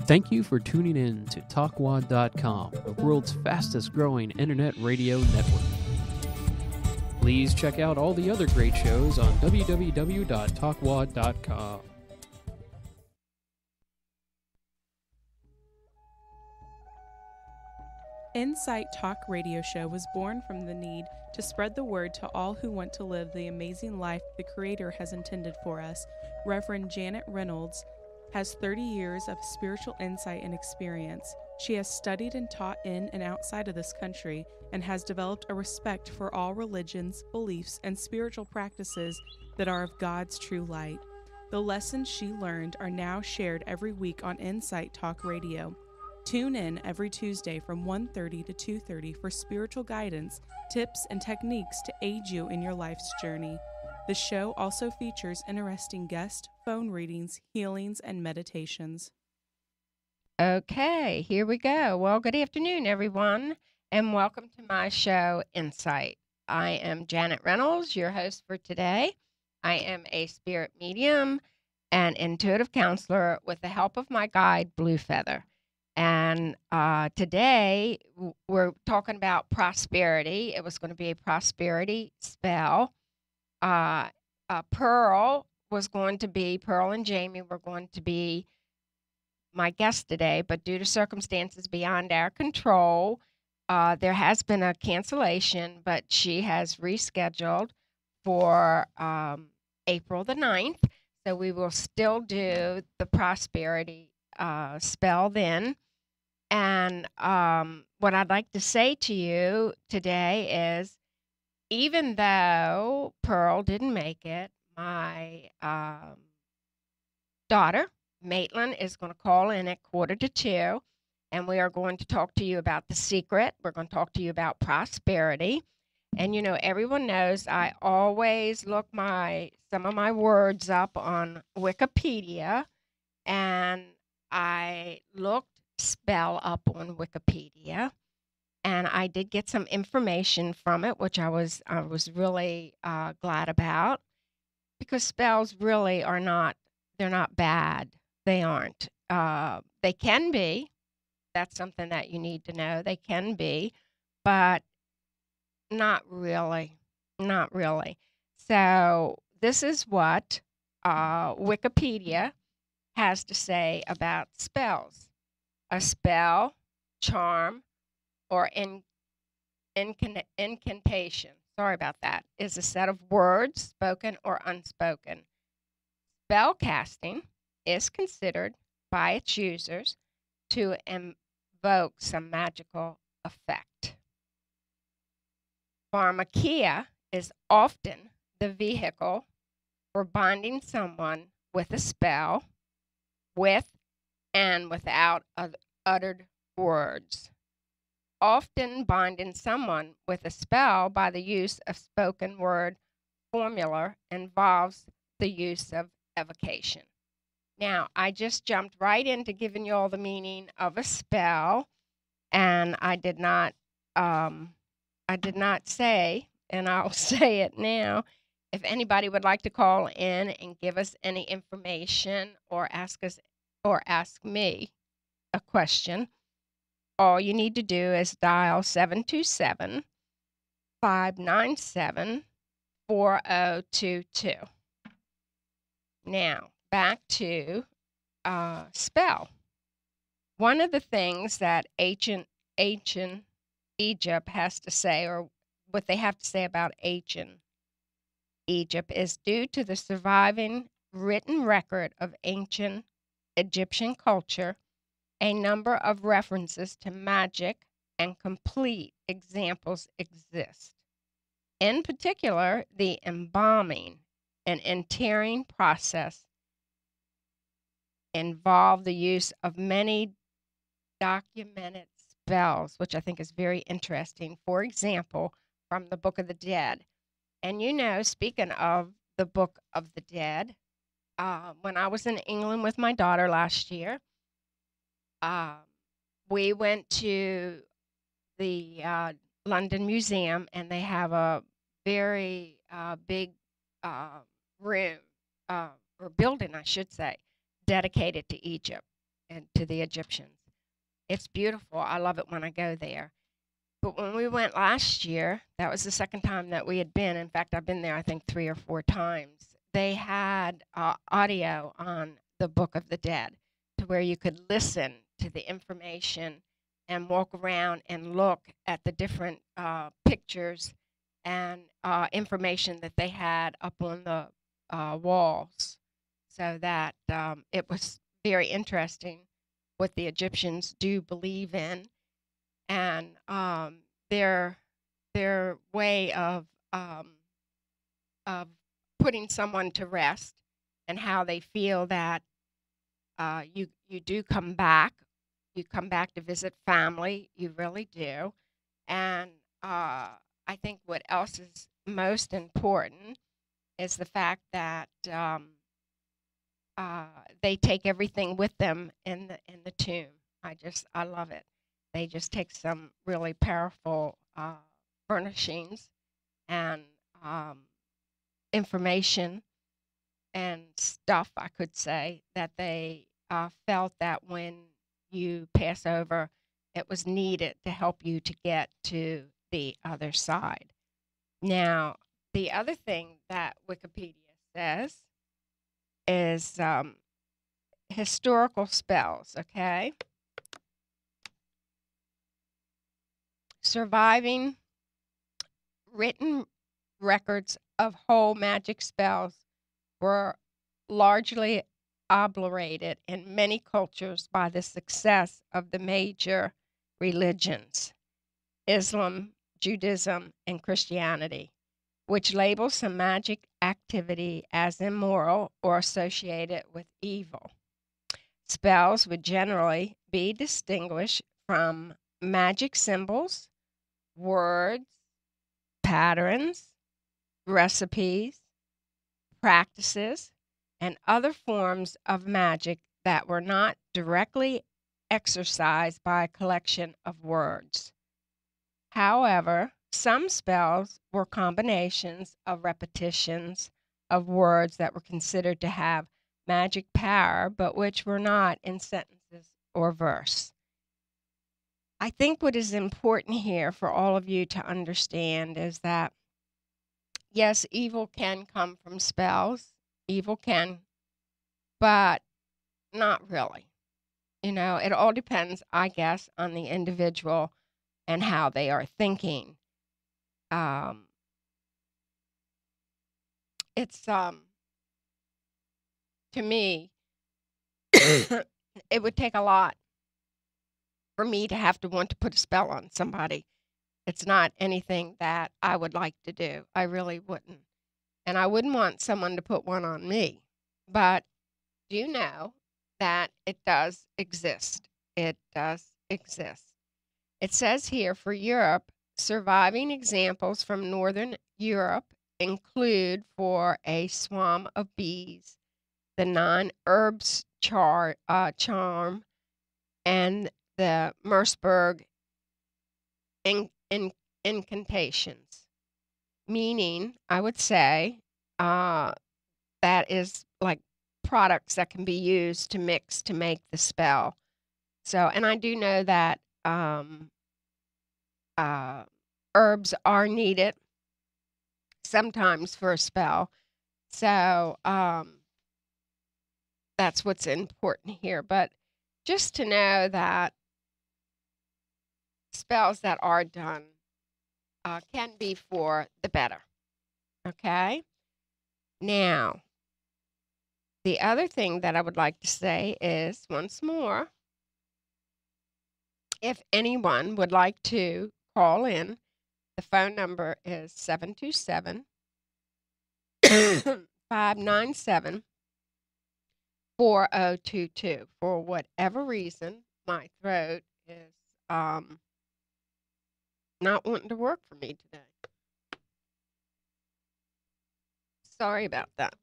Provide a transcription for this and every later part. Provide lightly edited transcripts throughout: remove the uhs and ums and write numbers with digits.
Thank you for tuning in to Talkwad.com, the world's fastest growing internet radio network. Please check out all the other great shows on www.talkwad.com. Insight Talk radio show was born from the need to spread the word to all who want to live the amazing life the Creator has intended for us. Reverend Janet Reynolds has 30 years of spiritual insight and experience. She has studied and taught in and outside of this country and has developed a respect for all religions, beliefs, and spiritual practices that are of God's true light. The lessons she learned are now shared every week on Insight Talk Radio. Tune in every Tuesday from 1:30 to 2:30 for spiritual guidance, tips, and techniques to aid you in your life's journey. The show also features interesting guest phone readings, healings, and meditations. Okay, here we go. Well, good afternoon, everyone, and welcome to my show, Insight. I am Janet Reynolds, your host for today. I am a spirit medium and intuitive counselor with the help of my guide, Blue Feather. And today we're talking about prosperity. It was going to be a prosperity spell. Pearl and Jamie were going to be my guest today, but due to circumstances beyond our control, there has been a cancellation, but she has rescheduled for April the 9th. So we will still do the prosperity spell then. And what I'd like to say to you today is, even though Pearl didn't make it, my daughter, Maitland, is going to call in at 1:45, and we are going to talk to you about the secret. We're going to talk to you about prosperity. And, you know, everyone knows I always look some of my words up on Wikipedia, and I looked spell up on Wikipedia, and I did get some information from it, which I was really glad about, because spells really they're not bad. They aren't. They can be. That's something that you need to know. They can be, but not really. Not really. So this is what Wikipedia has to say about spells. A spell, charm, or incantation, sorry about that, is a set of words, spoken or unspoken. Spell casting is considered by its users to invoke some magical effect. Pharmakia is often the vehicle for binding someone with a spell, with and without uttered words. Often binding someone with a spell by the use of spoken word formula involves the use of evocation. Now, I just jumped right into giving you all the meaning of a spell, and I did not say, and I'll say it now, if anybody would like to call in and give us any information or ask me a question, all you need to do is dial 727-597-4022. Now, back to spell. One of the things that ancient Egypt has to say, or what they have to say about ancient Egypt, is due to the surviving written record of ancient Egyptian culture, a number of references to magic and complete examples exist. In particular, the embalming and interring process involved the use of many documented spells, which I think is very interesting. For example, from the Book of the Dead. And you know, speaking of the Book of the Dead, when I was in England with my daughter last year, we went to the London Museum, and they have a very big room, or building, I should say, dedicated to Egypt. and to the Egyptians. It's beautiful. I love it when I go there. But when we went last year, that was the second time that we had been. In fact, I've been there, I think, 3 or 4 times. They had audio on the Book of the Dead to where you could listen to the information and walk around and look at the different pictures and information that they had up on the walls. So that it was very interesting what the Egyptians do believe in, and their way of putting someone to rest, and how they feel that you do come back. You come back to visit family. You really do. And I think what else is most important is the fact that they take everything with them in the tomb. I love it. They just take some really powerful furnishings and information and stuff, I could say, that they felt that when you pass over, it was needed to help you to get to the other side. Now, the other thing that Wikipedia says is historical spells, okay? Surviving written records of whole magic spells were largely obliterated in many cultures by the success of the major religions, Islam, Judaism, and Christianity, which label some magic activity as immoral or associated with evil. Spells would generally be distinguished from magic symbols, words, patterns, recipes, practices, and other forms of magic that were not directly exercised by a collection of words. However, some spells were combinations of repetitions of words that were considered to have magic power, but which were not in sentences or verse. I think what is important here for all of you to understand is that, yes, evil can come from spells. Evil can, but not really. It all depends, I guess, on the individual and how they are thinking. It's to me, it would take a lot for me to have to want to put a spell on somebody. It's not anything that I would like to do. I really wouldn't. And I wouldn't want someone to put one on me. But do know that it does exist. It does exist. It says here for Europe, surviving examples from Northern Europe include for a swarm of bees, the 9 herbs charm, and the Merseburg incantations. Meaning, I would say, that is like products that can be used to mix to make the spell. So, and I do know that herbs are needed sometimes for a spell. So, that's what's important here. But just to know that spells that are done can be for the better. Okay? Now, the other thing that I would like to say is, once more, if anyone would like to call in, the phone number is 727 597 4022. For whatever reason, my throat is not wanting to work for me today. Sorry about that.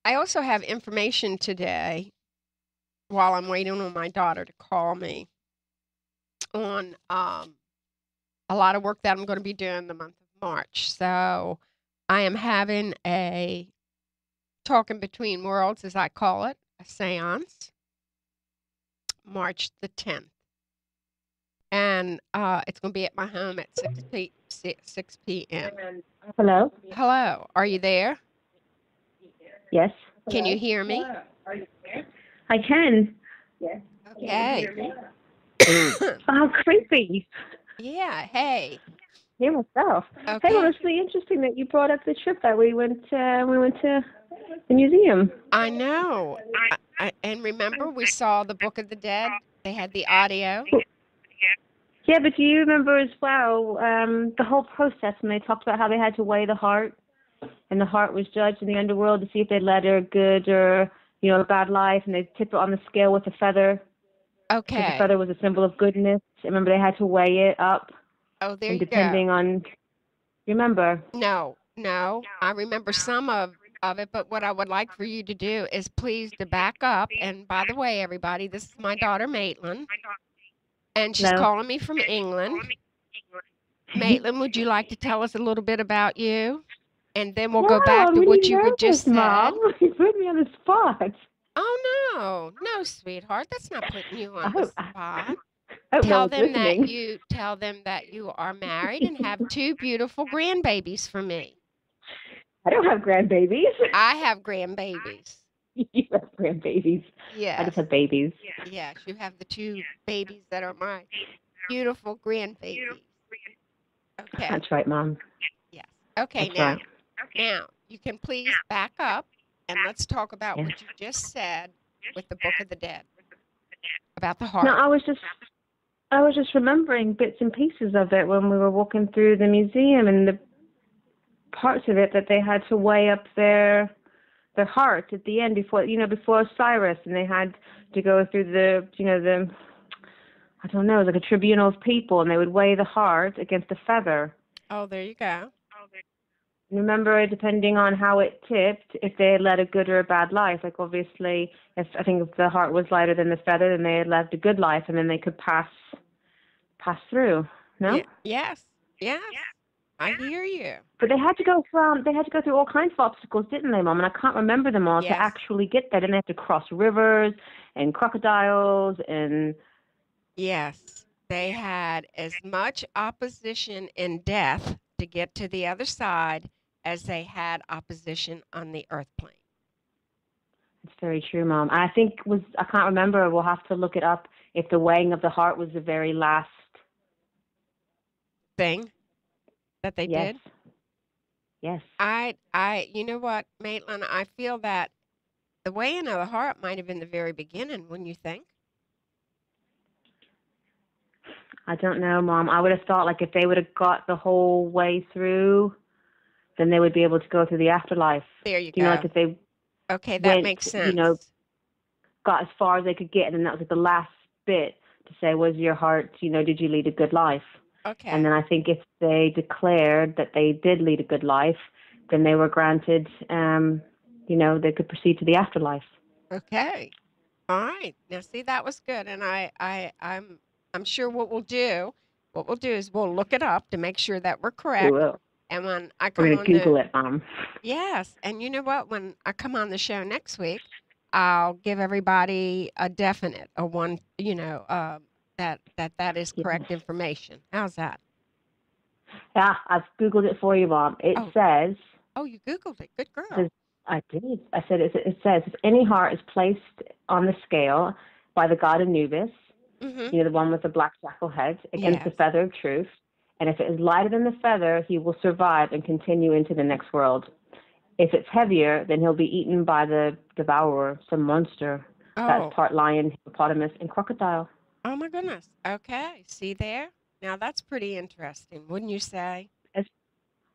I also have information today, while I'm waiting on my daughter to call me, on a lot of work that I'm going to be doing the month of March. So I am having a Talking Between Worlds, as I call it, a seance. March the 10th. And it's going to be at my home at 6 p.m. Hello? Hello, are you there? Yes. Can you hear me? I can. Okay. Oh, creepy. Yeah, hey. Hear myself. Hey, Okay. well, it's really interesting that you brought up the trip that we went to the museum. I know. And remember, we saw the Book of the Dead. They had the audio. Yeah, but do you remember as well the whole process when they talked about how they had to weigh the heart, and the heart was judged in the underworld to see if they led a good or a bad life, and they tip it on the scale with a feather. Because the Okay. feather was a symbol of goodness. Remember, they had to weigh it up, Oh, there and you go. depending on, remember? No. I remember some of it, but what I would like for you to do is please to back up. And by the way, everybody, this is my daughter Maitland, and she's No. calling me from England. Maitland, would you like to tell us a little bit about you? And then we'll go back I'm to really what you had just nervous, said. Mom. You put me on the spot. Oh no, sweetheart, that's not putting you on the hope- spot. I hope no Tell one's them that listening. you are married and have 2 beautiful grandbabies for me. I don't have grandbabies. I have grandbabies. You have grandbabies. Yes. I just have babies. Yes, you have the 2 babies that are my beautiful grandbabies. Okay. That's right, Mom. Yes. Okay, That's now. right. Now, you can please back up and let's talk about Yes. what you just said with the Book of the Dead. About the heart. No, I was just remembering bits and pieces of it when we were walking through the museum, and the parts of it that they had to weigh up their heart at the end before Cyrus, and they had to go through the I don't know, it was like a tribunal of people, and they would weigh the heart against a feather. Oh, there you go. Remember, depending on how it tipped, if they had led a good or a bad life. Like, obviously, if the heart was lighter than the feather, then they had led a good life, and then they could pass through. No? Yes. I hear you. But they had to go through all kinds of obstacles, didn't they, Mom? And I can't remember them all to Yes. actually get there. Didn't they have to cross rivers and crocodiles and... Yes. They had as much opposition in death to get to the other side as they had opposition on the earth plane. It's very true, Mom. I can't remember. We'll have to look it up. If the weighing of the heart was the very last thing that they did. Yes. You know what, Maitland? I feel that the weighing of the heart might have been the very beginning, wouldn't you think? I don't know, Mom. I would have thought, like, if they would have got the whole way through, then they would be able to go through the afterlife. There you go. You know, like if they okay, that makes sense. Got as far as they could get, and then that was like the last bit to say, was your heart, did you lead a good life? Okay. And then I think if they declared that they did lead a good life, then they were granted, they could proceed to the afterlife. Okay. All right. Now, see, that was good, and I'm sure what we'll do is we'll look it up to make sure that we're correct. We will. And when I come We're going to Google it, Mom. Yes. And you know what? When I come on the show next week, I'll give everybody a definite, that is correct information. How's that? Yeah, I've Googled it for you, Mom. It says... Oh, you Googled it. Good girl. I did. I said it says, if any heart is placed on the scale by the god Anubis, mm-hmm. The one with the black jackal head, against the feather of truth, and if it is lighter than the feather, he will survive and continue into the next world. If it's heavier, then he'll be eaten by the devourer, some monster. Oh. That's part lion, hippopotamus, and crocodile. Oh, my goodness. Okay. See there? Now, that's pretty interesting, wouldn't you say?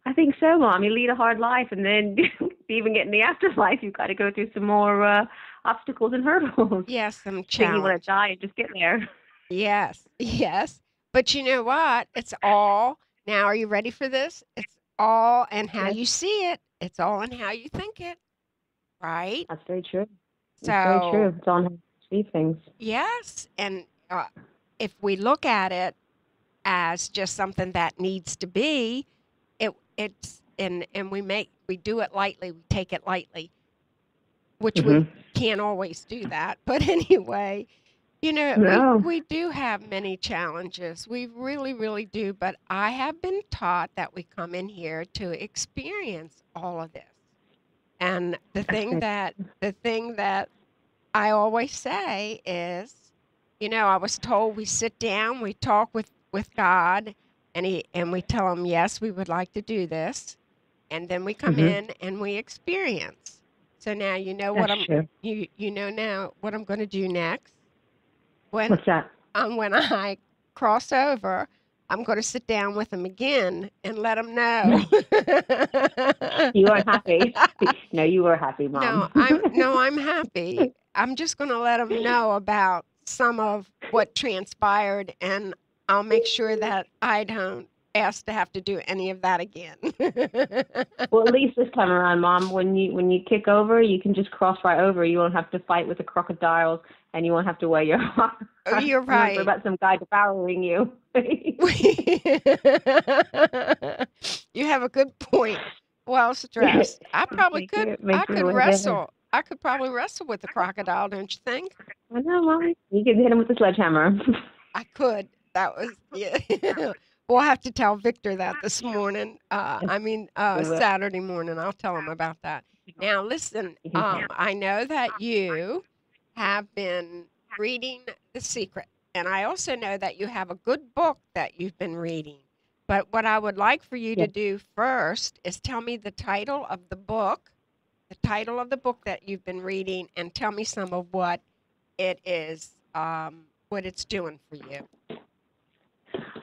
I think so, Mom. You lead a hard life, and then to even get in the afterlife, you've got to go through some more obstacles and hurdles. Yes, some challenge. Think you want to die and just get there. Yes. But you know what? It's all, now are you ready for this? It's all in how you see it. It's all in how you think it. Right? That's very true. That's very true. It's all in how you see things. Yes. And if we look at it as just something that needs to be, it's we do it lightly, we take it lightly, which we can't always do that. But anyway, You know, No. we do have many challenges. We really, really do. But I have been taught that we come in here to experience all of this. And the thing that I always say is, I was told we sit down, we talk with God, and we tell him, yes, we would like to do this, and then we come Hmm. in and we experience. So now you know what That's I'm true. you know now what I'm going to do next. When What's that? when I cross over, I'm going to sit down with him again and let him know. You aren't happy. No, you were happy, No, Mom. I'm happy. I'm just going to let him know about some of what transpired, and I'll make sure that I don't ask to have to do any of that again. Well, at least this time around, Mom, when you kick over, you can just cross right over. You won't have to fight with the crocodiles, and you won't have to wear your heart. Oh, you're You won't worry right. about some guy devouring you. You have a good point. Well stressed. Make I make your could way there. wrestle. I could probably wrestle with the crocodile, don't you think? I know, Mom. You can hit him with the sledgehammer. I could. That was yeah. We'll have to tell Victor that this morning. We will. Saturday morning. I'll tell him about that. Now, listen. You can tell. I know that you have been reading The Secret, and I also know that you have a good book that you've been reading. But what I would like for you to Yes. do first is tell me the title of the book that you've been reading, and tell me some of what it is, what it's doing for you.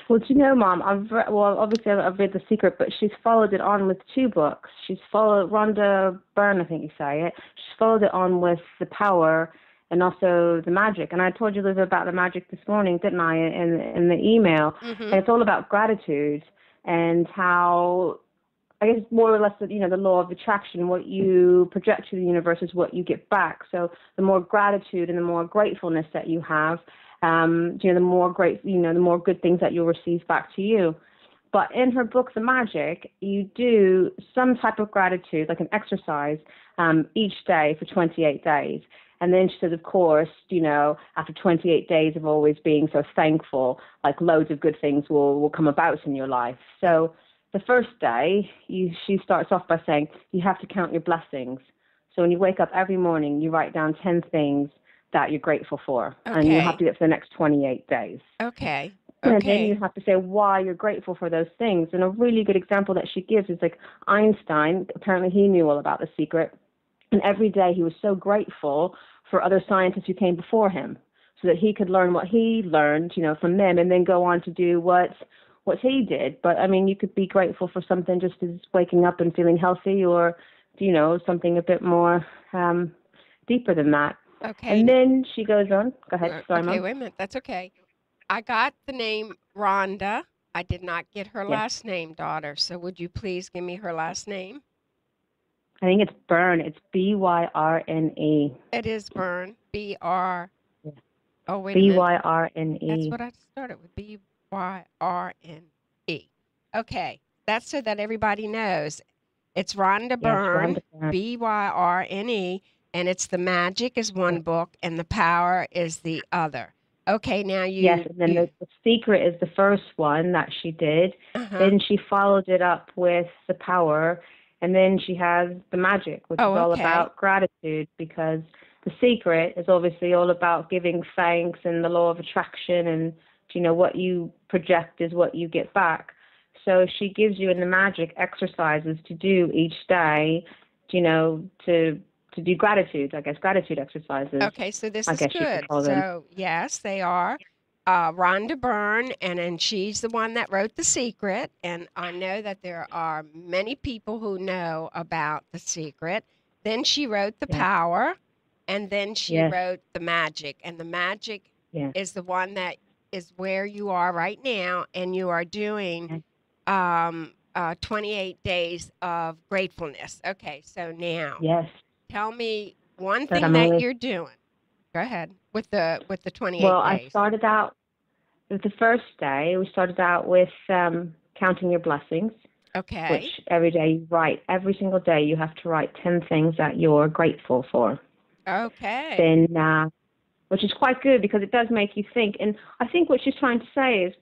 Well, do you know, Mom? Obviously I've read The Secret, but she's followed it on with two books. She's followed Rhonda Byrne, I think you say it. She's followed it on with The Power and also The Magic. And I told you a little bit about The Magic this morning, didn't I, in the email? Mm-hmm. And it's all about gratitude and how, I guess, more or less, the law of attraction. What you project to the universe is what you get back. So the more gratitude and the more gratefulness that you have, the more good things that you'll receive back to you. But in her book, The Magic, you do some type of gratitude, like an exercise, each day for 28 days. And then she says, of course, after 28 days of always being so thankful, like loads of good things will come about in your life. So the first day, she starts off by saying, you have to count your blessings. So when you wake up every morning, you write down 10 things that you're grateful for. Okay. And you have to do it for the next 28 days. Okay. And then you have to say why you're grateful for those things. And a really good example that she gives is like Einstein. Apparently he knew all about The Secret. And every day he was so grateful for other scientists who came before him so that he could learn what he learned, from them, and then go on to do what he did. But, I mean, you could be grateful for something just as waking up and feeling healthy, or, something a bit more deeper than that. Okay. And then she goes on. Go ahead. Sorry, okay, Mom. wait a minute. That's okay. I got the name Rhonda. I did not get her Yes. last name, daughter. So would you please give me her last name? I think it's Byrne. It's Byrne. It is Byrne. B-R. Yeah. Oh, wait a minute. Byrne. That's what I started with. B-Y-R-N-E. Okay. That's so that everybody knows. It's Rhonda Byrne, Rhonda Byrne. B-Y-R-N-E, and it's The Magic is one book, and The Power is the other. Okay, now Yes, and then the Secret is the first one that she did. Uh-huh. Then she followed it up with The Power, and then she has The Magic, which is all about gratitude, because The Secret is obviously all about giving thanks and the law of attraction, and what you project is what you get back. So she gives you in The Magic exercises to do each day, to do gratitude exercises. Okay, so this I is guess you could good. call them. So, yes, they are. Rhonda Byrne, and she's the one that wrote The Secret. And I know that there are many people who know about The Secret. Then she wrote The Power, and then she wrote The Magic. And The Magic is the one that is where you are right now, and you are doing 28 days of gratefulness. Okay, so now tell me one thing that you're doing. Go ahead with the 28 Well, days. I started out with the first day. We started out with counting your blessings. Okay. Which every day you write. Every single day you have to write 10 things that you're grateful for. Okay. Then which is quite good because it does make you think. And I think what she's trying to say is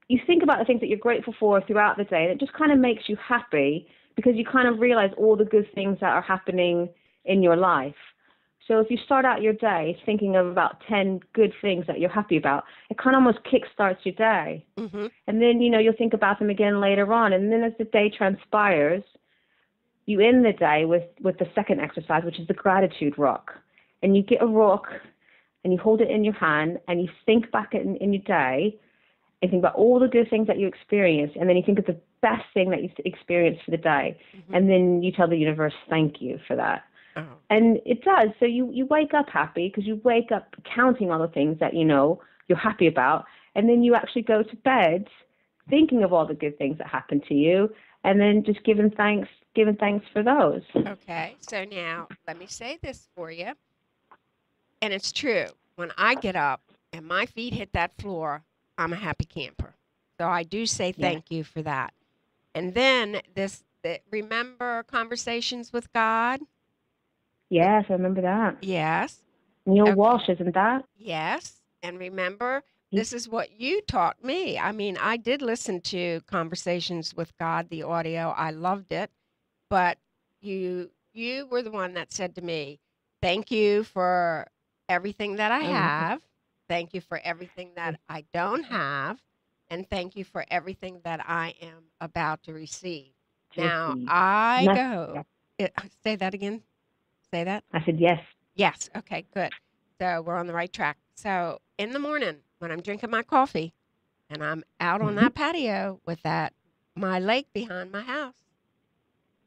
you think about the things that you're grateful for throughout the day, and it just kind of makes you happy because you kind of realize all the good things that are happening in your life. So if you start out your day thinking of about 10 good things that you're happy about, it kind of almost kickstarts your day. Mm-hmm. And then, you'll think about them again later on. And then as the day transpires, you end the day with the second exercise, which is the gratitude rock. And you get a rock and you hold it in your hand and you think back in your day and think about all the good things that you experienced. And then you think of the best thing that you experienced for the day. Mm-hmm. And then you tell the universe, thank you for that. Oh. And it does. So you wake up happy because you wake up counting all the things that you're happy about. And then you actually go to bed thinking of all the good things that happened to you and then just giving thanks for those. Okay. So now let me say this for you. And it's true. When I get up and my feet hit that floor, I'm a happy camper. So I do say thank you for that. And then remember Conversations with God? Yes, I remember that. Yes. Neil Walsh, isn't that? Yes. And remember, this is what you taught me. I mean, I did listen to Conversations with God, the audio. I loved it. But you were the one that said to me, thank you for everything that I have. Thank you for everything that I don't have. And thank you for everything that I am about to receive. Now, say that again. Say that? I said yes. Yes. Okay, good. So we're on the right track. So in the morning when I'm drinking my coffee and I'm out on that patio with my lake behind my house,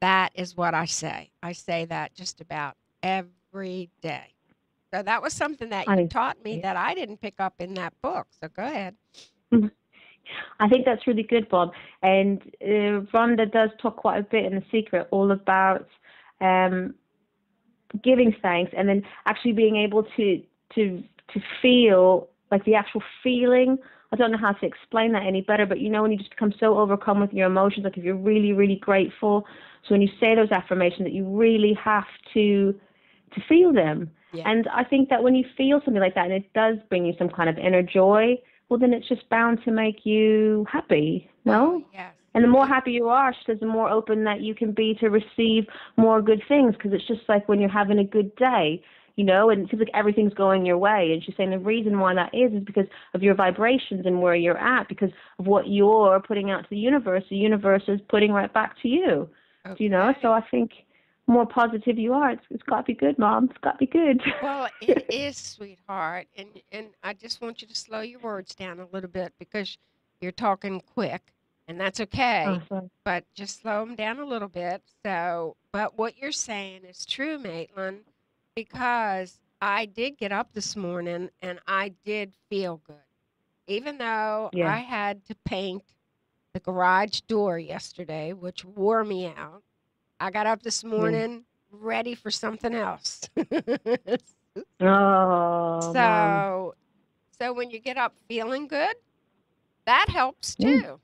that is what I say. I say that just about every day. So that was something that you taught me that I didn't pick up in that book. So go ahead. I think that's really good, Bob. And Rhonda does talk quite a bit in The Secret all about giving thanks and then actually being able to feel like the actual feeling. I don't know how to explain that any better, but when you just become so overcome with your emotions, like if you're really, really grateful. So when you say those affirmations, that you really have to feel them. Yeah. And I think that when you feel something like that and it does bring you some kind of inner joy, well, then it's just bound to make you happy, no? Yes. And the more happy you are, she says, the more open that you can be to receive more good things, because it's just like when you're having a good day, and it feels like everything's going your way. And she's saying the reason why that is because of your vibrations and where you're at, because of what you're putting out to the universe is putting right back to you. Okay. So I think more positive you are, it's got to be good, Mom. It's got to be good. Well, it is, sweetheart. And I just want you to slow your words down a little bit because you're talking quick. And that's okay, but just slow them down a little bit. But what you're saying is true, Maitland, because I did get up this morning and I did feel good. Even though I had to paint the garage door yesterday, which wore me out, I got up this morning ready for something else. So when you get up feeling good, that helps too.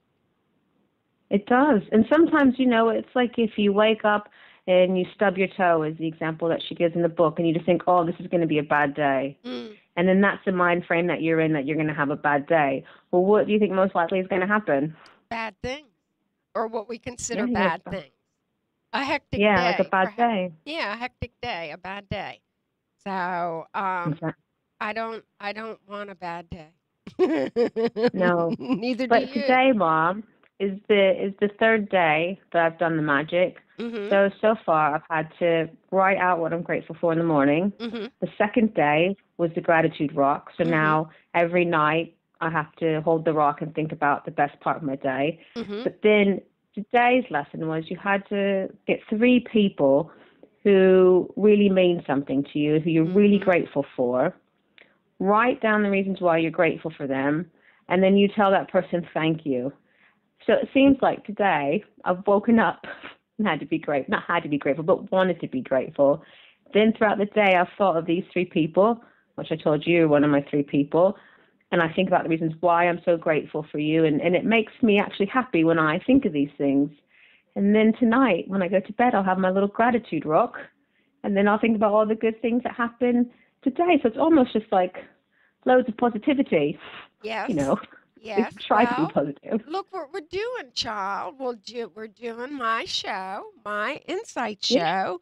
It does. And sometimes, it's like if you wake up and you stub your toe, is the example that she gives in the book, and you just think, oh, this is going to be a bad day. And then that's the mind frame that you're in, that you're going to have a bad day. Well, what do you think most likely is going to happen? Bad things. Or what we consider bad things. A hectic day. Yeah, like a bad day. Yeah, a hectic day, a bad day. So I don't want a bad day. No. Neither do you. But today, Mom, is the third day that I've done the magic. So far I've had to write out what I'm grateful for in the morning. The second day was the gratitude rock. So now every night I have to hold the rock and think about the best part of my day. But then today's lesson was you had to get 3 people who really mean something to you, who you're really grateful for. Write down the reasons why you're grateful for them, and then you tell that person thank you. So it seems like today I've woken up and not had to be grateful, but wanted to be grateful. Then throughout the day, I've thought of these 3 people, which I told you are one of my 3 people. And I think about the reasons why I'm so grateful for you. And it makes me actually happy when I think of these things. And then tonight, when I go to bed, I'll have my little gratitude rock. And then I'll think about all the good things that happen today. So it's almost just like loads of positivity. Yes. You know, Yes. try to be Well, positive. look what we're doing, child. We're doing my show, my Insight Yeah. show,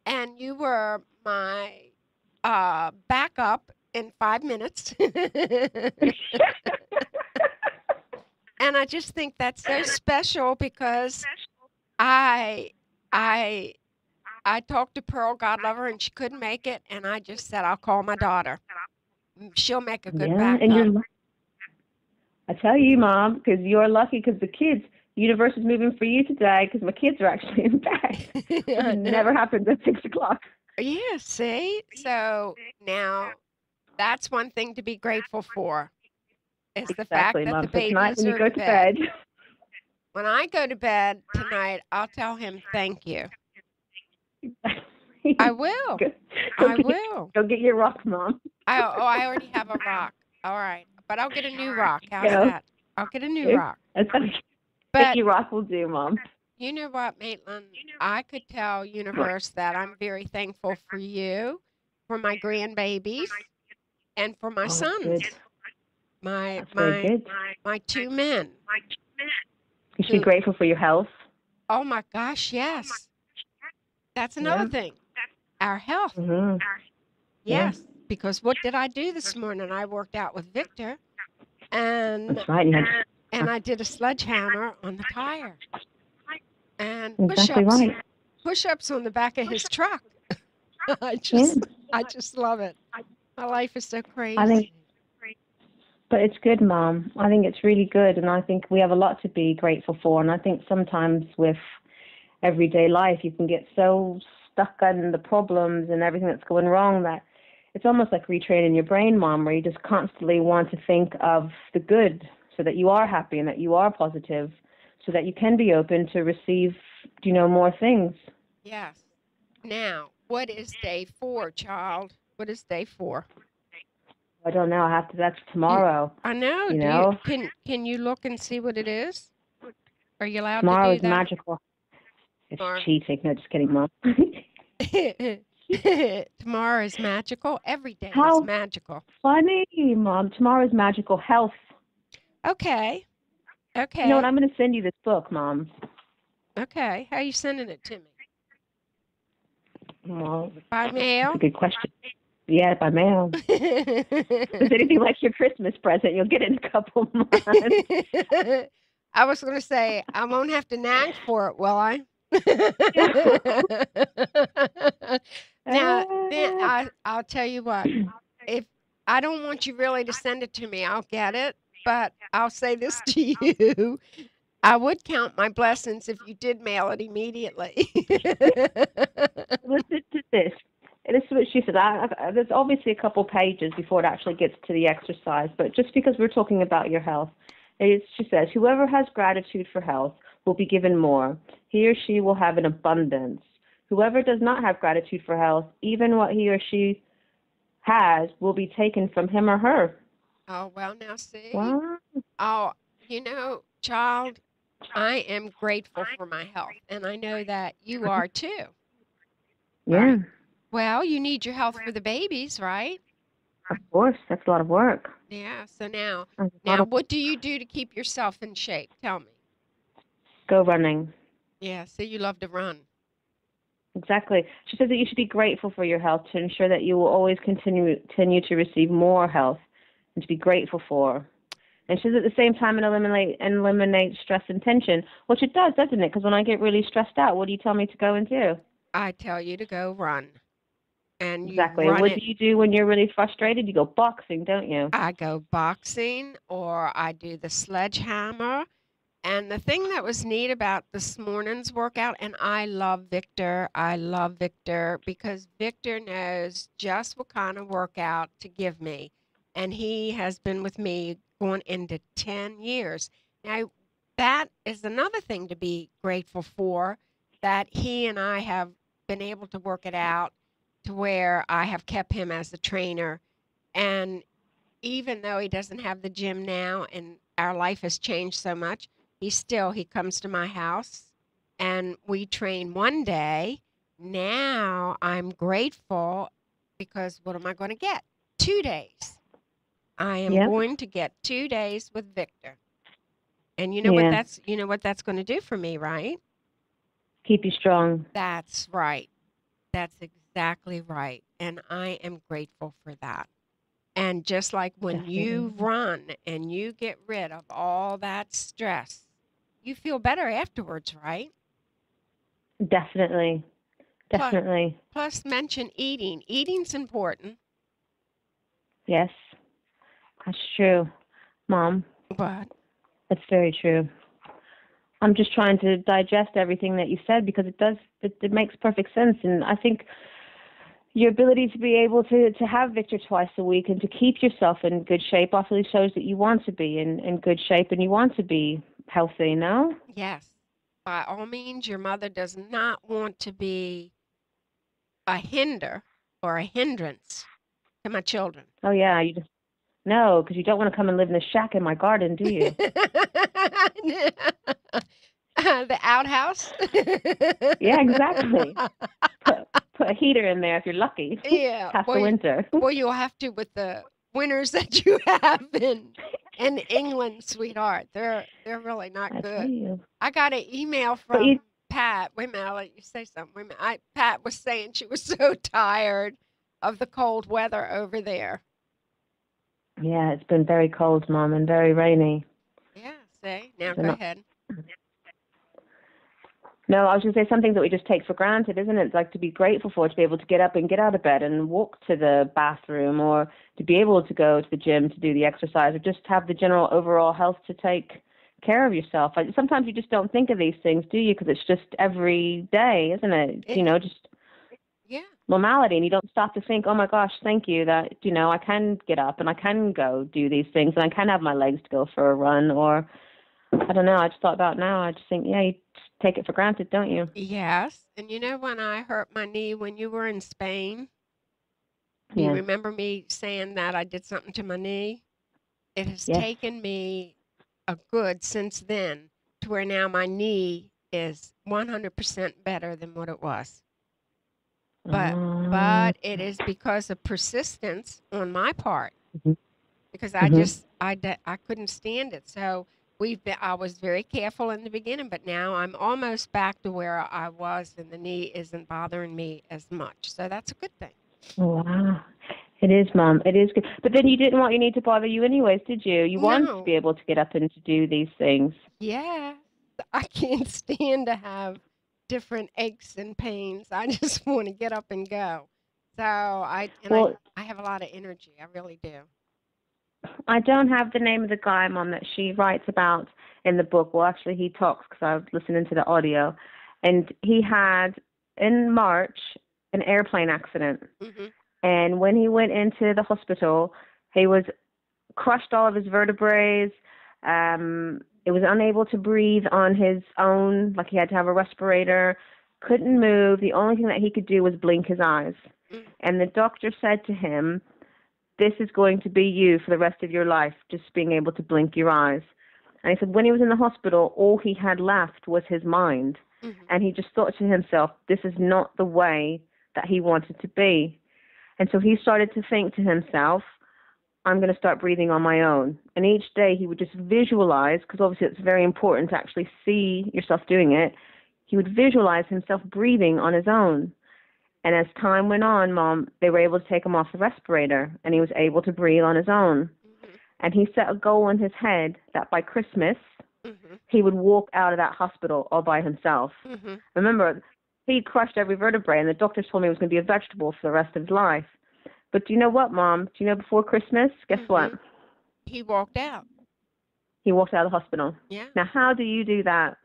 and you were my backup in 5 minutes. And I just think that's so special because I I I talked to Pearl, God love her, and she couldn't make it, and I just said I'll call my daughter. She'll make a good Yeah, and backup. I tell you, Mom, because you're lucky because the kids, the universe is moving for you today because my kids are actually in bed. I It know. never happens at 6 o'clock. Yeah, see? So now that's one thing to be grateful for is the fact Exactly, that the Mom. So tonight babies when you are go in to bed. bed, When I go to bed tonight, I'll tell him thank you. I will. go, I get, will. go get your rock, Mom. I already have a rock. All right. But I'll get a new rock. How's Go. that? I'll get a new rock. That's okay. But Sticky rock will do, Mom. you know what, Maitland? I could tell universe that I'm very thankful for you, for my grandbabies, and for my Oh, that's sons. good. My That's very my good. my two men. You should be Who- grateful for your health. Oh my gosh, yes. That's another Yeah. thing. Our health. Mm-hmm. Yeah. Yes. Because what did I do this morning? I worked out with Victor and That's right. You had I did a sledgehammer on the tire. And exactly push-ups. right. Push-ups on the back of his truck. I Yeah. just love it. My life is so crazy. I think, but it's good, Mom. I think it's really good, and I think we have a lot to be grateful for. And I think sometimes with everyday life, you can get so stuck on the problems and everything that's going wrong that it's almost like retraining your brain, Mom, where you just constantly want to think of the good so that you are happy and that you are positive so that you can be open to receive, more things. Yes. Now, what is day 4, child? What is day 4? I don't know. That's tomorrow. I know. You know? Can you look and see what it is? Are you allowed Tomorrow to is do that? magical. It's Tomorrow. cheating. No, just kidding, Mom. Tomorrow is magical. Every day How is magical. funny, Mom. Tomorrow is magical health. Okay. Okay. You know what? I'm going to send you this book, Mom. Okay. How are you sending it to me? Well, By mail? that's a good question. Yeah, by mail. If it's anything like your Christmas present, you'll get it in a couple months. I was going to say, I won't have to nag for it, will I? Now, then I'll tell you what. If I don't want you really to send it to me, I'll get it. But I'll say this to you. I would count my blessings if you did mail it immediately. Listen to this. This is what she said. There's obviously a couple pages before it actually gets to the exercise, but just because we're talking about your health, she says, whoever has gratitude for health will be given more. He or she will have an abundance. Whoever does not have gratitude for health, even what he or she has will be taken from him or her. Oh, well, now see. Wow. Oh, child, I am grateful for my health, and I know that you are too. Yeah. Right. Well, you need your health for the babies, right? Of course. That's a lot of work. Yeah. So now, Now, what do you do to keep yourself in shape? Tell me. go running. Yeah. So you love to run. Exactly. She says that you should be grateful for your health to ensure that you will always continue to receive more health and to be grateful for. And she says at the same time eliminate stress and tension, which it does, doesn't it? Because when I get really stressed out, what do you tell me to go and do? I tell you to go run. And Exactly. you run And what it. do you do when you're really frustrated? You go boxing, don't you? I go boxing or I do the sledgehammer. And the thing that was neat about this morning's workout, and I love Victor because Victor knows just what kind of workout to give me. And he has been with me going into 10 years. Now, that is another thing to be grateful for, that he and I have been able to work it out to where I have kept him as a trainer. And even though he doesn't have the gym now and our life has changed so much, he comes to my house and we train one day. Now I'm grateful because what am I going to get? 2 days. I am Yep. going to get 2 days with Victor. And Yeah. you know what that's going to do for me, right? Keep you strong. That's right. That's exactly right. And I am grateful for that. And just like when you Definitely. run and you get rid of all that stress, you feel better afterwards, right? Definitely. Plus, Definitely. plus mention eating. Eating's important, Yes. That's true, Mom. but That's very true. I'm just trying to digest everything that you said because it makes perfect sense. And I think your ability to be able to have Victor twice a week and to keep yourself in good shape obviously shows that you want to be in good shape and you want to be healthy, no? yes, by all means, your mother does not want to be a hinder or a hindrance to my children. Oh, yeah. No, because you don't want to come and live in the shack in my garden, do you? The outhouse. Yeah, exactly. Put a heater in there if you're lucky. Yeah. Past the winter. Well, you'll have to with the winters that you have in England, sweetheart. They're really not I tell good. you. I got an email But you, from Pat. Wait a minute, I'll let you say something. Wait a minute. Pat was saying she was so tired of the cold weather over there. yeah, it's been very cold, Mom, and very rainy. Yeah, see? Now So go no, ahead. no, I was going to say something that we just take for granted, isn't it? It's like to be grateful for, to be able to get up and get out of bed and walk to the bathroom or to be able to go to the gym to do the exercise or just have the general overall health to take care of yourself. Sometimes you just don't think of these things, do you? Because it's just every day, isn't it? Just Yeah. normality, and you don't stop to think, oh my gosh, thank you that, I can get up and I can go do these things and I can have my legs to go for a run or, I don't know, I just thought about now, I just think, yeah, you just take it for granted, don't you? Yes. And when I hurt my knee when you were in Spain, do you Yeah. remember me saying that I did something to my knee? It has Yes. taken me a good since then to where now my knee is 100% better than what it was. But it is because of persistence on my part Mhm. because I Mhm. just I couldn't stand it. So I was very careful in the beginning, but now I'm almost back to where I was and the knee isn't bothering me as much. So that's a good thing. Wow. It is, Mom. It is good. But then you didn't want your knee to bother you anyways, did you? You wanted to No. be able to get up and to do these things. Yeah. I can't stand to have different aches and pains. I just want to get up and go. So Well, I have a lot of energy. I really do. I don't have the name of the guy, Mom, that she writes about in the book. Well, actually, he talks because I was listening to the audio. And he had, in March, an airplane accident. Mhm. And when he went into the hospital, he was crushed all of his vertebrae. He was unable to breathe on his own, like he had to have a respirator, couldn't move. The only thing that he could do was blink his eyes. Mm. And the doctor said to him, this is going to be you for the rest of your life, just being able to blink your eyes. And he said when he was in the hospital, all he had left was his mind. Mhm. And he just thought to himself, this is not the way that he wanted to be. And so he started to think to himself, I'm going to start breathing on my own. And each day he would just visualize, because obviously it's very important to actually see yourself doing it. He would visualize himself breathing on his own. And as time went on, Mom, they were able to take him off the respirator, and he was able to breathe on his own. Mhm. And he set a goal in his head that by Christmas, Mhm. he would walk out of that hospital all by himself. Mhm. Remember, he crushed every vertebrae, and the doctors told me he was going to be a vegetable for the rest of his life. But do you know what, Mom? Do you know before Christmas, guess what? Mhm. He walked out. He walked out of the hospital. Yeah. Now, how do you do that?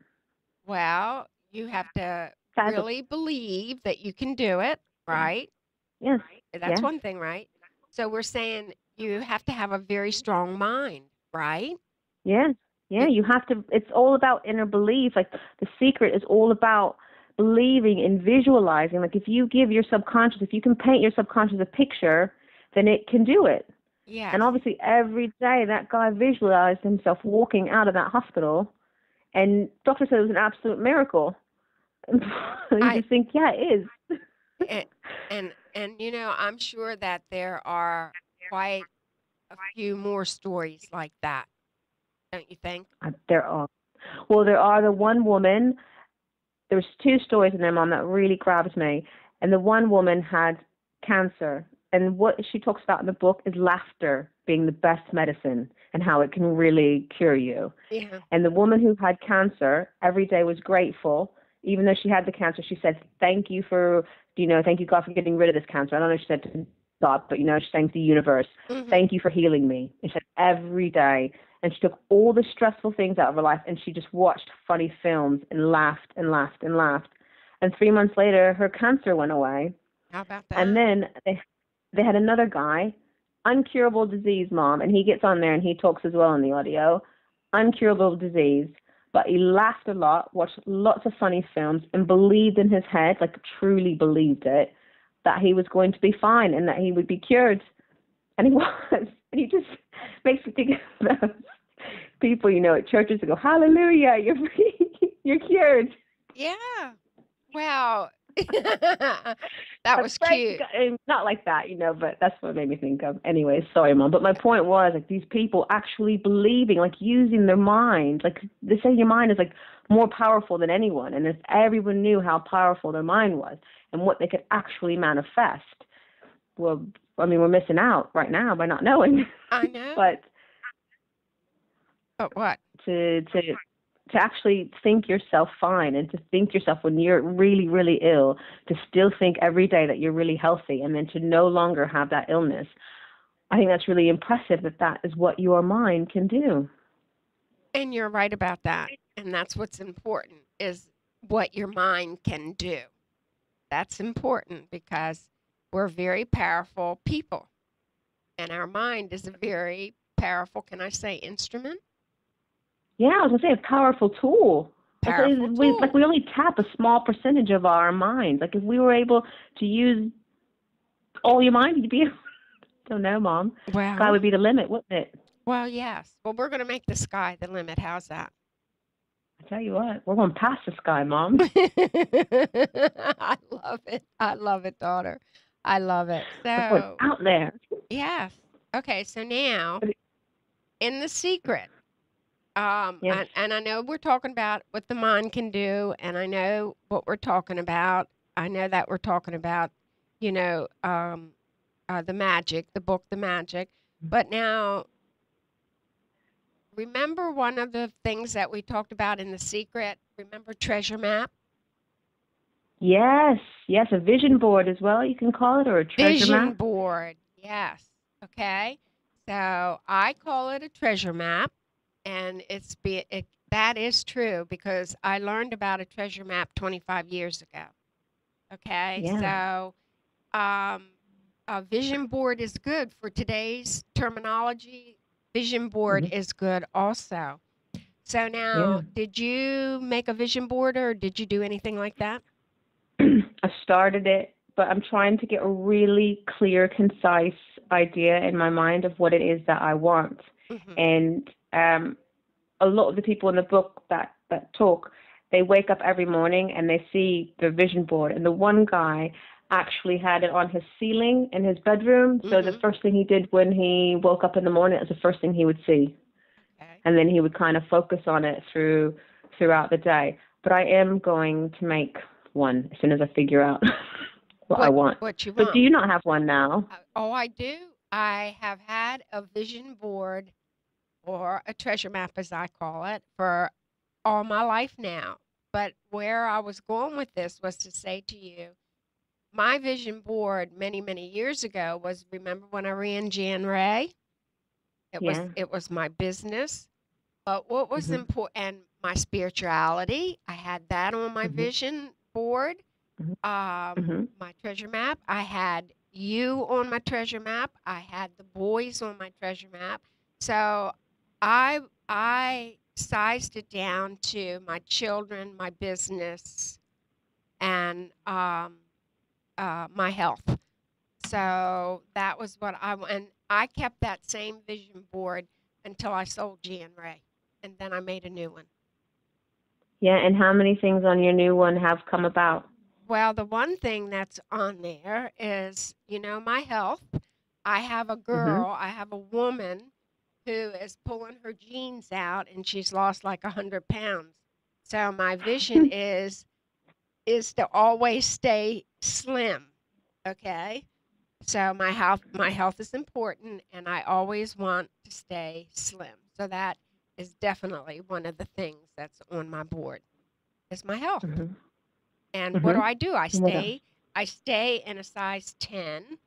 Well, you have to That's really believe that you can do it, right? yes, That's yes, one thing, right? So we're saying you have to have a very strong mind, right? yes, yeah. It, You have to. It's all about inner belief. Like the secret is all about believing and visualizing. Like if you give your subconscious, if you can paint your subconscious a picture, then it can do it. yes. And obviously, every day that guy visualized himself walking out of that hospital, and doctor said it was an absolute miracle. You I just think, yeah, it is. it, And you know, I'm sure that there are quite a few more stories like that, don't you think? There are. Well, there are the one woman. There's two stories in there, Mom, that really grabs me. And the one woman had cancer, and what she talks about in the book is laughter being the best medicine and how it can really cure you. Yeah. And the woman who had cancer every day was grateful. Even though she had the cancer, she said, thank you for, thank you, God, for getting rid of this cancer. I don't know if she said to God, but, she's saying to the universe, Mm-hmm. thank you for healing me. And she said every day. And she took all the stressful things out of her life, and she just watched funny films and laughed and laughed and laughed. And 3 months later, her cancer went away. How about And that? then they had another guy, uncurable disease, Mom, and he gets on there and he talks as well in the audio. Uncurable disease, but he laughed a lot, watched lots of funny films, and believed in his head, like truly believed it, that he was going to be fine and that he would be cured. And he was. And he just makes me think of those people, at churches that go, hallelujah, you're free, you're cured. Yeah. Wow. That was cute. Not like that, but that's what it made me think of. Anyway, sorry, Mom. But my point was, like, these people actually believing, like, using their mind. Like, they say your mind is, like, more powerful than anyone. And if everyone knew how powerful their mind was and what they could actually manifest, well, I mean, we're missing out right now by not knowing. I know. But what? To actually think yourself fine, and to think yourself when you're really, really ill, to still think every day that you're really healthy, and then to no longer have that illness. I think that's really impressive, that is what your mind can do. And you're right about that. And that's what's important, is what your mind can do. That's important because we're very powerful people. And our mind is a very powerful, can I say, instrument? Yeah, I was going to say a powerful tool. Powerful tool. We only tap a small percentage of our minds. Like, if we were able to use all your mind, you'd be, don't know, Mom. Wow. Sky would be the limit, wouldn't it? Well, yes. Well, we're going to make the sky the limit. How's that? I tell you what, we're going past the sky, Mom. I love it. I love it, daughter. I love it. So out there. Yes. Okay. So now, in The Secret, Yes. and I know we're talking about what the mind can do, and I know what we're talking about. I know that we're talking about, the magic, the book, The Magic. But now, remember one of the things that we talked about in The Secret? Remember Treasure Map? Yes, a vision board as well, you can call it, or a treasure map. Vision board, yes. Okay. So I call it a treasure map, and that is true because I learned about a treasure map 25 years ago. Okay. Yeah. So a vision board is good for today's terminology. Vision board is good also. So now, did you make a vision board, or did you do anything like that? I started it, but I'm trying to get a really clear, concise idea in my mind of what it is that I want. And a lot of the people in the book that talk, they wake up every morning and they see the vision board. And the one guy actually had it on his ceiling in his bedroom. So the first thing he did when he woke up in the morning, it was the first thing he would see. Okay. And then he would kind of focus on it throughout the day. But I am going to make one as soon as I figure out what I want. What you want. But do you not have one now? Oh, I do. I have had a vision board, or a treasure map, as I call it, for all my life now. But where I was going with this was to say to you, my vision board many, many years ago was, remember when I ran Jan Ray? It was my business. But what was important, and my spirituality, I had that on my vision board, my treasure map. I had you on my treasure map. I had the boys on my treasure map. So I sized it down to my children, my business, and my health. So that was what and I kept that same vision board until I sold Jan Ray, and then I made a new one. Yeah, and how many things on your new one have come about? Well, the one thing that's on there is, my health. I have a Mhm. girl, I have a woman who is pulling her jeans out and she's lost like 100 pounds. So my vision is to always stay slim. Okay. So my health is important and I always want to stay slim. So that is definitely one of the things that's on my board is my health. Mhm. And what Mhm. do? I What else? stay in a size 10,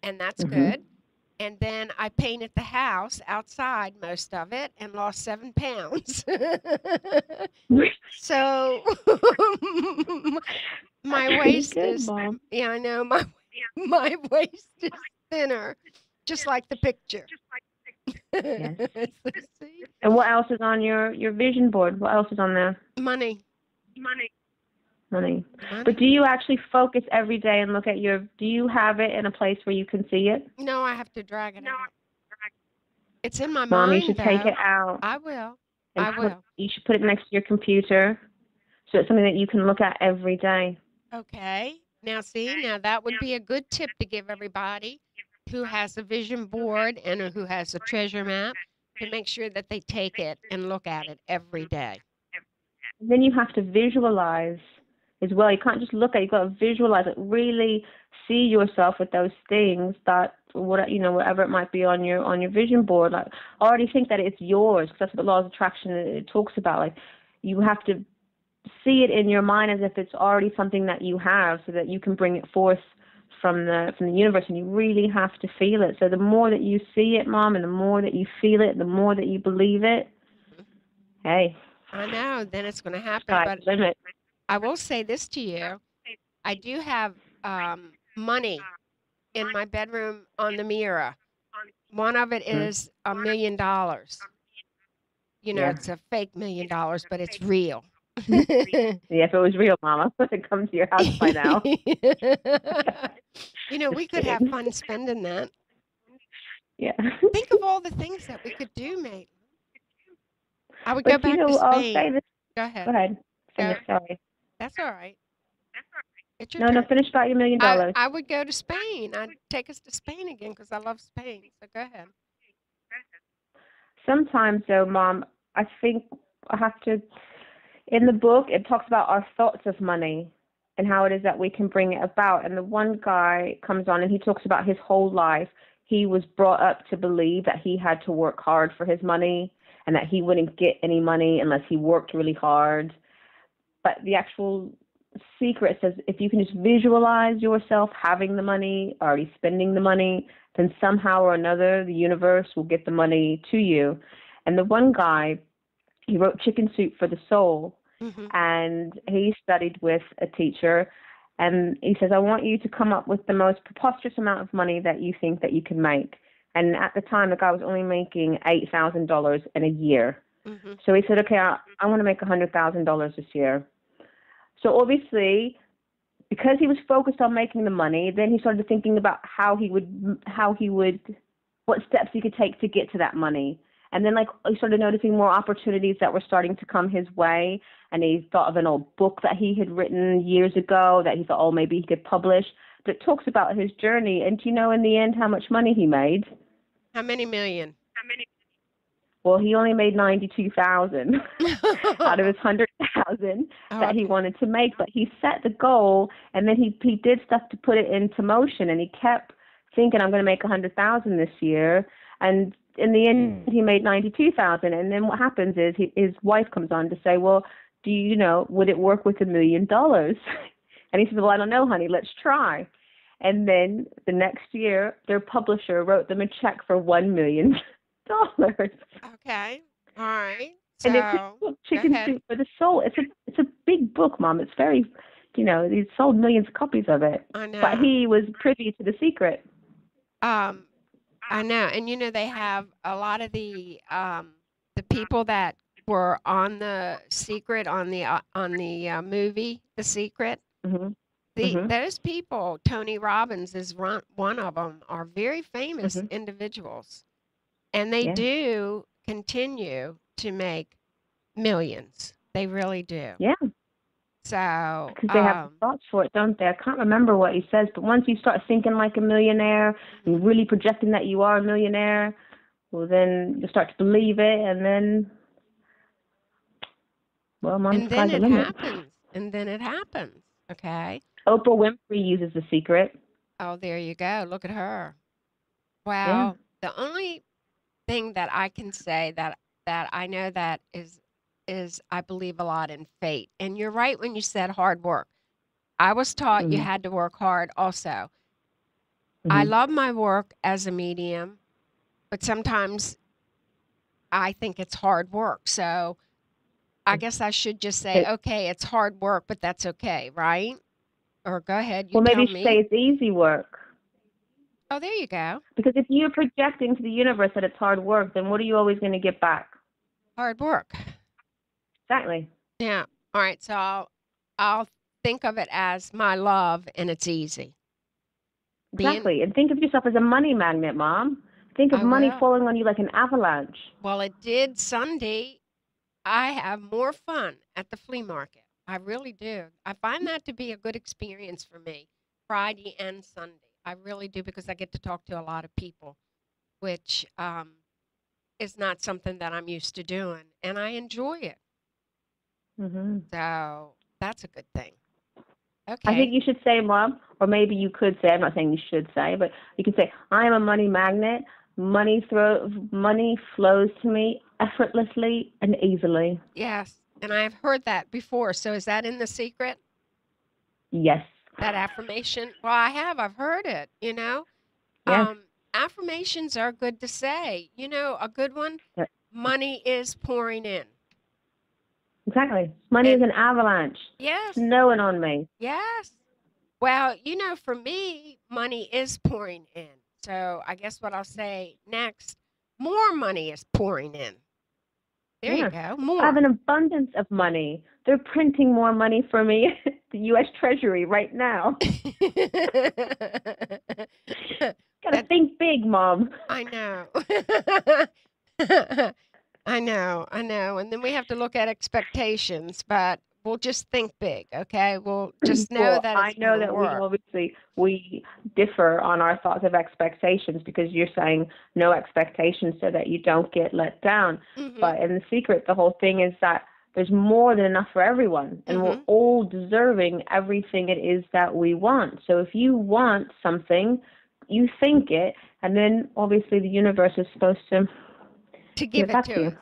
and that's Mhm. good. And then I painted the house outside most of it and lost 7 pounds. So my Pretty waist good, is, Mom. yeah, I know, my waist is thinner, just like the picture. Yes. So, see? And what else is on your vision board? What else is on there? Money, Money. But money. do you actually focus every day and look at do you have it in a place where you can see it? No, I have to drag it out. It's in my Mom, you mind, should take it though. out I will. and I will. you should put it next to your computer so it's something that you can look at every day. Okay. Now, see, now that would be a good tip to give everybody who has a vision board and who has a treasure map to make sure that they take it and look at it every day. Then you have to visualize as well. You can't just look at it, you've got to visualize it, really see yourself with those things that whatever it might be on your vision board. Like already think that it's yours, because that's what the law of attraction it talks about. Like you have to see it in your mind as if it's already something that you have, so that you can bring it forth from the universe, and you really have to feel it. So the more that you see it, Mom, and the more that you feel it, the more that you believe it, hey, I know, then it's going to happen. sky's But the limit. I will say this to you. I do have money in my bedroom on the mirror. One of it is $1 million. Yeah. It's a fake $1 million, but it's real. Yeah, if it was real, Mama, it'd come to your house by now. We could have fun spending that. Yeah. Think of all the things that we could do, mate. I would But go back to I'll say Spain. this. Go ahead. Go ahead. Go. Finish. Sorry. That's all right. It's your No, turn. finish about your $1 million. I would go to Spain. I'd take us to Spain again because I love Spain. So go ahead. Sometimes, though, Mom, I think I have to. In the book, it talks about our thoughts of money and how it is that we can bring it about. And the one guy comes on and he talks about his whole life. He was brought up to believe that he had to work hard for his money and that he wouldn't get any money unless he worked really hard. But the actual secret says if you can just visualize yourself having the money, already spending the money, then somehow or another the universe will get the money to you. And the one guy, he wrote Chicken Soup for the Soul, and he studied with a teacher, and he says, I want you to come up with the most preposterous amount of money that you think that you can make. And at the time, the guy was only making $8,000 in a year. So he said, okay, I want to make $100,000 this year. So obviously, because he was focused on making the money, then he started thinking about what steps he could take to get to that money. And then he started noticing more opportunities that were starting to come his way. And he thought of an old book that he had written years ago that he thought, oh, maybe he could publish. But it talks about his journey. And do you know in the end how much money he made? How many million? Well, he only made 92,000 out of his 100,000 that he wanted to make. But he set the goal, and then he did stuff to put it into motion. And he kept thinking, I'm going to make 100,000 this year. And in the end, he made 92,000. And then what happens is his wife comes on to say, well, would it work with $1 million? And he says, well, I don't know, honey, let's try. And then the next year, their publisher wrote them a check for $1 million. Okay. All right. So, and it's Chicken Soup for the Soul. It's a big book, Mom. It's very, he sold millions of copies of it. I know. But he was privy to the secret. I know. And they have a lot of the people that were on The Secret on the movie The Secret. Those people, Tony Robbins is one of them, are very famous individuals. And they do continue to make millions. They really do. Yeah. So, Because they have the thoughts for it, don't they? I can't remember what he says, but once you start thinking like a millionaire and really projecting that you are a millionaire, well, then you start to believe it, and then, well, Mom, and then sky's the it limit. happens. And then it happens. Okay. Oprah Winfrey uses The Secret. Oh, there you go. Look at her. Yeah. Well, the only thing that I can say that I know that is I believe a lot in fate. And you're right when you said hard work. I was taught you Mhm. had to work hard also. I Mhm. love my work as a medium, but sometimes I think it's hard work. So I guess I should just say, It- okay, it's hard work, but that's okay, right? Or go ahead, you Well, maybe tell you should say me. it's easy work. Oh, there you go. Because if you're projecting to the universe that it's hard work, then what are you always going to get back? Hard work. Exactly. Yeah. All right. So I'll think of it as my love and it's easy. Being Exactly. And think of yourself as a money magnet, Mom. Think of I money will. falling on you like an avalanche. Well, it did Sunday. I have more fun at the flea market. I really do. I find that to be a good experience for me, Friday and Sunday. I really do because I get to talk to a lot of people, which is not something that I'm used to doing, and I enjoy it. Hmm. So that's a good thing. I think Okay. you should say, Mom, or maybe you could say, I'm not saying you should say, but you can say, I am a money magnet. Money flows to me effortlessly and easily. Yes, and I've heard that before. So is that in The Secret? Yes. That affirmation? Well, I have. I've heard it, Yes. Affirmations are good to say. A good one, Yeah, money is pouring in. exactly. Money is And an avalanche. yes, Snowing on me. yes. Well, for me, money is pouring in. So I guess what I'll say next, more money is pouring in. There you Yeah. go. I have More. an abundance of money. They're printing more money for me at the U.S. Treasury right now. Gotta That think big, Mom. I know. I know. And then we have to look at expectations, but we'll just think big, okay? We'll just know Well, that I it's going know to that we work. obviously we differ on our thoughts of expectations because you're saying no expectations so that you don't get let down. Mhm. But in The Secret, the whole thing is that there's more than enough for everyone, and we're Mhm. all deserving everything it is that we want. So if you want something, you think it, and then obviously the universe is supposed to To give give it it back to to you. us.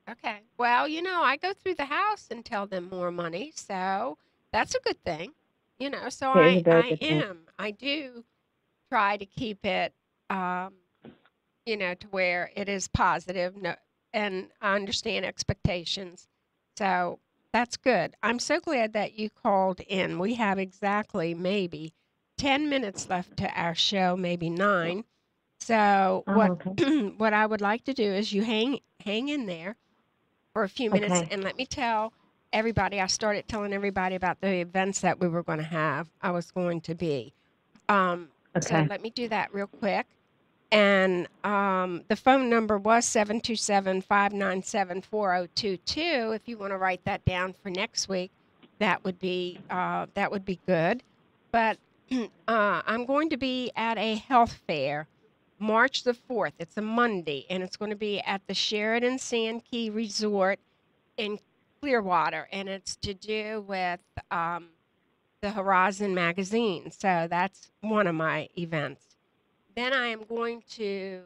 Okay. Well, I go through the house and tell them more money, so that's a good thing. So It is a I very I good thing. am. I do try to keep it um to where it is positive, no, and I understand expectations. So that's good. I'm so glad that you called in. We have exactly maybe 10 minutes left to our show, maybe 9. So Oh, what okay. what I would like to do is you hang in there for a few minutes Okay. and let me tell everybody. I started telling everybody about the events that we were going to have. I was going to be. So Okay. let me do that real quick. And the phone number was 727-597-4022. If you want to write that down for next week, that would be good. But I'm going to be at a health fair March the 4th. It's a Monday, and it's going to be at the Sheridan Sand Key Resort in Clearwater, and it's to do with the Horizon magazine. So that's one of my events. Then I am going to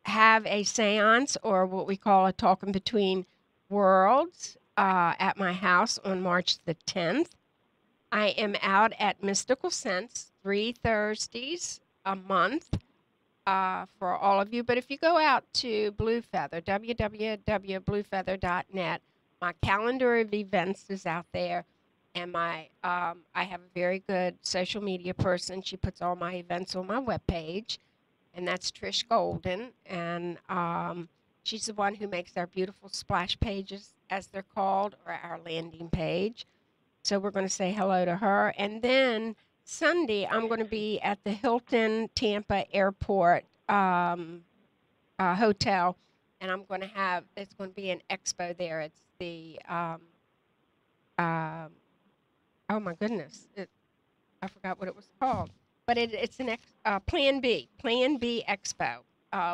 have a seance or what we call a talking between worlds at my house on March the 10th. I am out at Mystical Sense 3 Thursdays a month for all of you. But if you go out to Blue Feather, www.bluefeather.net, my calendar of events is out there. And I have a very good social media person. She puts all my events on my webpage, and that's Trish Golden. And she's the one who makes our beautiful splash pages, as they're called, or our landing page. So we're going to say hello to her. And then Sunday, I'm going to be at the Hilton Tampa Airport hotel, and it's going to be an expo there. It's the um, oh my goodness, I forgot what it was called, but it's an Plan B Expo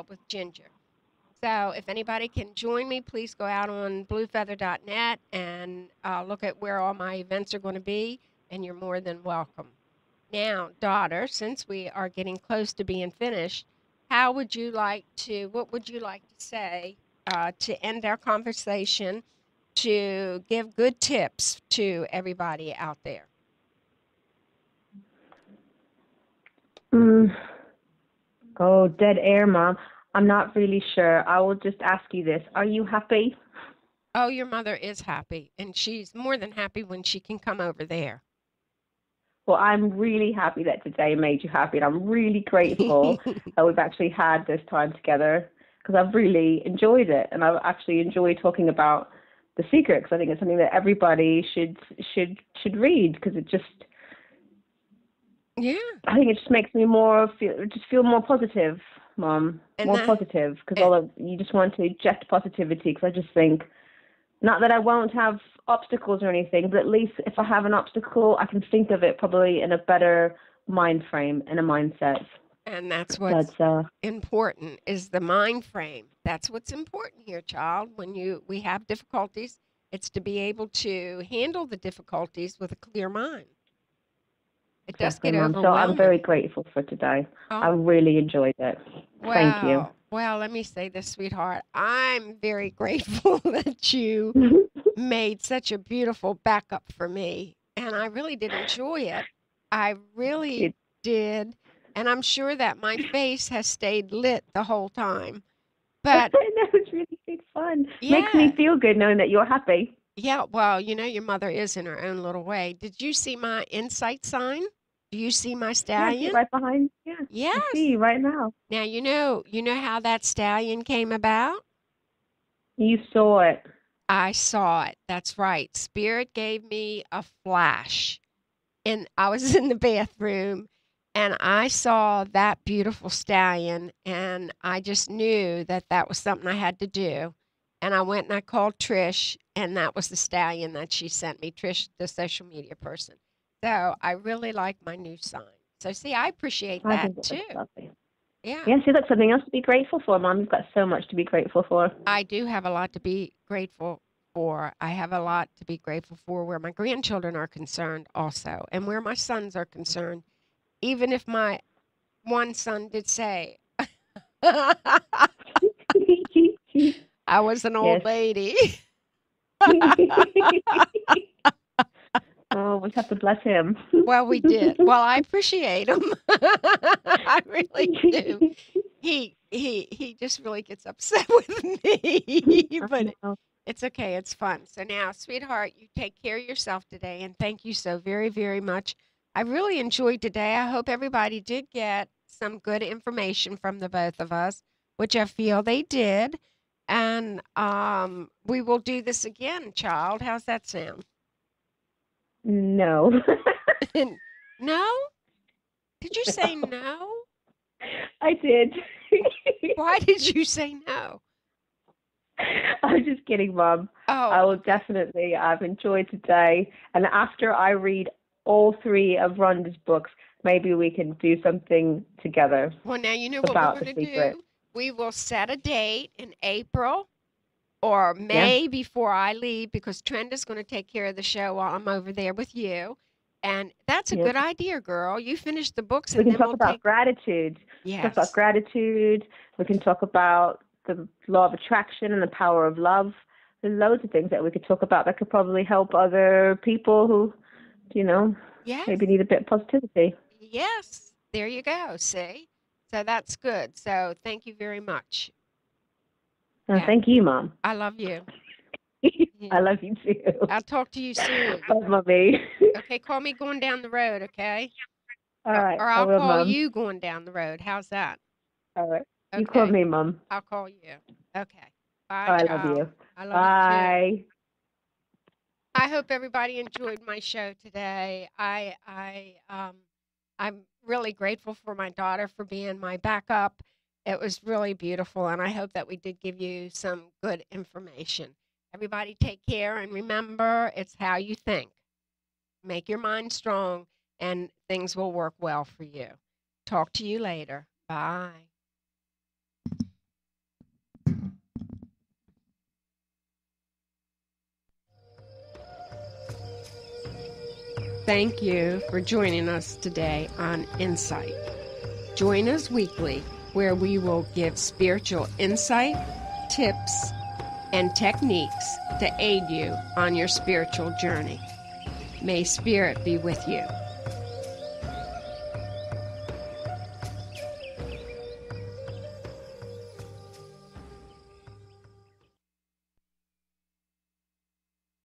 with Ginger. So if anybody can join me, please go out on bluefeather.net and look at where all my events are going to be, and you're more than welcome. Now, daughter, since we are getting close to being finished, what would you like to say to end our conversation, to give good tips to everybody out there? Oh, dead air, Mom. I'm not really sure. I will just ask you this. Are you happy? Oh, your mother is happy, and she's more than happy when she can come over there. Well, I'm really happy that today made you happy, and I'm really grateful that we've actually had this time together, because I've really enjoyed it, and I've actually enjoyed talking about The Secret, because I think it's something that everybody should read, because it just, Yeah. I think it just makes me feel more positive, Mom, more positive, because you just want to inject positivity, because I just think, not that I won't have obstacles or anything, but at least if I have an obstacle, I can think of it probably in a better mind frame and a mindset. And that's what's important, is the mind frame. That's what's important here, child. When we have difficulties, it's to be able to handle the difficulties with a clear mind. It does get overwhelming. So I'm very grateful for today. I really enjoyed it. Thank you. Well, let me say this, sweetheart. I'm very grateful that you made such a beautiful backup for me. And I really did enjoy it. I really did. And I'm sure that my face has stayed lit the whole time. But I know, it's really good fun. Yeah. Makes me feel good knowing that you're happy. Yeah, well, your mother is in her own little way. Did you see my insight sign? Do you see my stallion? Yeah, right behind. Yeah. Yes. I see you right now. Now, you know how that stallion came about? You saw it. I saw it. That's right. Spirit gave me a flash. And I was in the bathroom and I saw that beautiful stallion, and I just knew that that was something I had to do. And I went and I called Trish, and that was the stallion that she sent me, Trish, the social media person. So I really like my new sign. So see, I appreciate that too. Yeah. Yes, you've got something else to be grateful for, Mom. You've got so much to be grateful for. I do have a lot to be grateful for. I have a lot to be grateful for where my grandchildren are concerned also, and where my sons are concerned. Even if my one son did say, I was an old lady. Oh, we have to bless him. Well, we did. Well, I appreciate him. I really do. He just really gets upset with me, but it's okay. It's fun. So now, sweetheart, you take care of yourself today, and thank you so very, very much. I really enjoyed today. I hope everybody did get some good information from the both of us, which I feel they did. And we will do this again, child. How's that sound? No. No? Did you say no? I did. Why did you say no? I was just kidding, Mom. Oh. I will definitely. I've enjoyed today. And after I read all 3 of Rhonda's books, maybe we can do something together. Well, now you know what we're going to do. We will set a date in April or May before I leave, because Trent is going to take care of the show while I'm over there with you. And that's a good idea, girl. You finish the books, and we can then talk about gratitude. Yes. Talk about gratitude. We can talk about the law of attraction and the power of love. There's loads of things that we could talk about that could probably help other people who, maybe need a bit of positivity. Yes. There you go. See? So that's good. So thank you very much. Thank you, Mom. I love you. I love you too. I'll talk to you soon. Bye, Mommy. Okay, call me going down the road, okay? All right. Or I'll call Mom. you going down the road. How's that? All right. Okay. You call me, Mom. I'll call you. Okay. Bye, I love you. I love Bye. you too. I hope everybody enjoyed my show today. I'm really grateful for my daughter for being my backup. It was really beautiful, and I hope that we did give you some good information. Everybody take care, and remember, it's how you think. Make your mind strong, and things will work well for you. Talk to you later. Bye. Thank you for joining us today on Insight. Join us weekly, where we will give spiritual insight, tips, and techniques to aid you on your spiritual journey. May Spirit be with you.